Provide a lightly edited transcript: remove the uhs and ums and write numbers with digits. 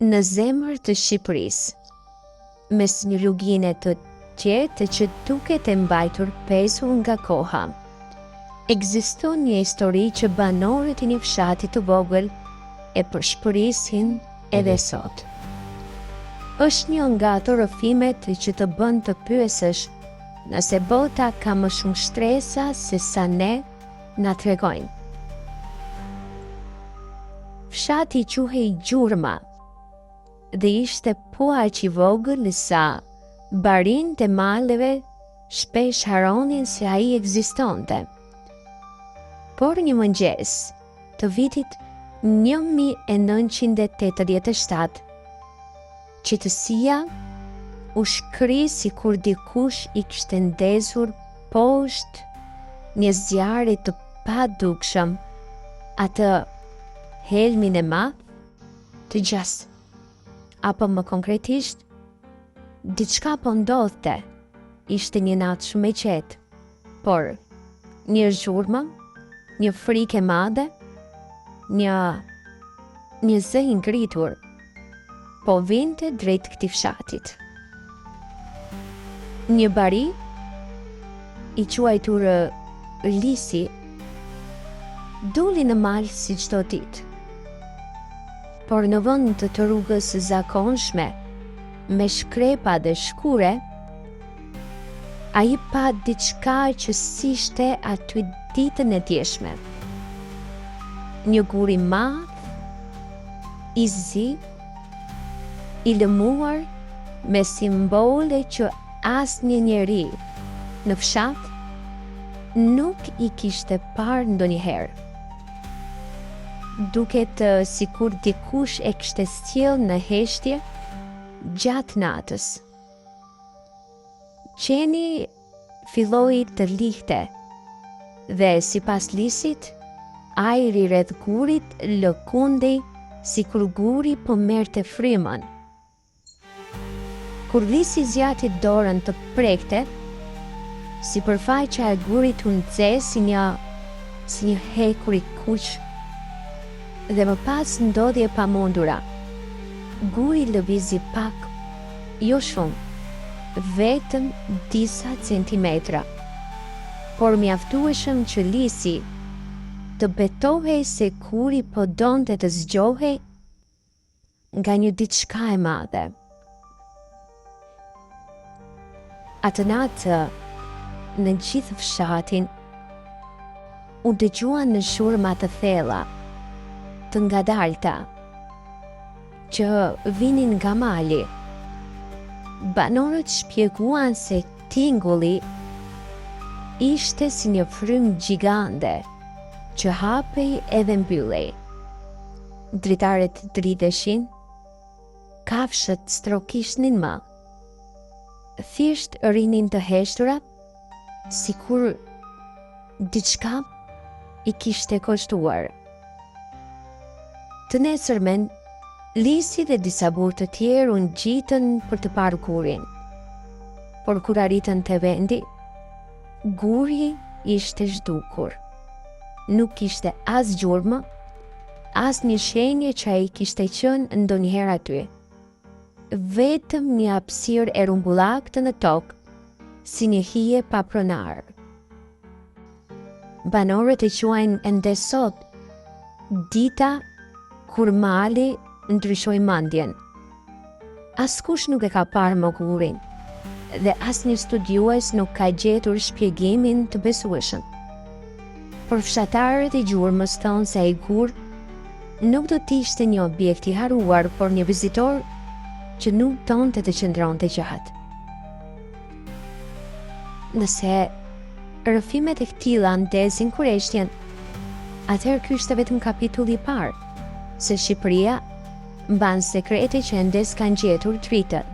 Në zemër të Shqipërisë, mes një rrugine të qetë që duket e mbajtur pesur nga koha, ekziston një histori që banorët e një fshati të vogël e përshpërisin edhe sot. Është një nga ato rrëfimet që të bën të pyesësh nëse bota ka më shumë shtresa se sa ne na tregojnë. Fshati quhej Gjurma dhe ishte po aq i vogël sa barinët e maleve shpesh haronin se ai ekzistonte. Por një mëngjes të vitit 1987, qetësia u shkri sikur dikush i kishte ndezur poshtë një zjarri të padukshëm atë helmin e madh të gjas. Apo më konkretisht, diçka po ndodhte. Ishte një natë shumë e qetë, por një zhurmë, një frikë e madhe, një zë i ngritur po vinte drejt këtij fshatit. Një bari i quajtur Lisi duli në mal si çdo ditë. Por në vend të rrugës së zakonshme me shkrepa dhe shkure, ai pa diçka që s'ishte aty ditën e djeshme. Një gur i madh, i zi, i lëmuar me simbole që asnjë njeri në fshat nuk i kishte parë ndonjëherë. Duket sikur dikush e kishte sjell në heshtje gjatë natës. Qeni filloi të lihte dhe sipas Lisit, ajri rreth gurit lëkundej sikur guri po merrte frymën. Kur Lisi zjati dorën të prekte, sipërfaqja e gurit u nxeh si një hekur i kuq. Dhe më pas ndodhi e pamundura. Guri lëvizi pak, jo shumë, vetëm disa centimetra, por mjaftueshëm që Lisi të betohej se guri po donte të zgjohej nga një diçka e madhe. Atë natë, në gjithë fshatin, u dëgjuan në shurma të thella, të ngadalta, që vinin nga mali. Banorët shpjeguan se tingulli ishte si një frymë gjigande që hapej edhe mbyllej. Dritarët driteshin, kafshët strokishnin më. Thjesht rinin të heshtura, sikur diçka i kishte koshtuar. Të nesërmen, Lisi dhe disa burë të tjerë u ngjitën për të parë gurin. Por kur arritën te vendi, guri ishte zhdukur. Nuk kishte as gjurmë, as një shenje që ai kishte qenë ndonjëherë aty. Vetëm një hapësirë e rumbullaktë në tokë, si një hije pa pronar. Banorët e quajnë ende sot dita kur mali ndryshoi mendjen. Askush nuk e ka parë më gurin, dhe asnjë studiues nuk ka gjetur shpjegimin të besueshëm. Por fshatarët e Gjurmës thonë se ai gur nuk do të ishte një objekt i haruar, por një vizitor që nuk donte të qëndronte gjatë. Nëse rrëfimet e këtilla ndezin kurreshtjen, atëherë ky ishte vetëm kapitulli i parë, se Shqipëria mban sekrete që ende s'kan gjetur të ritët.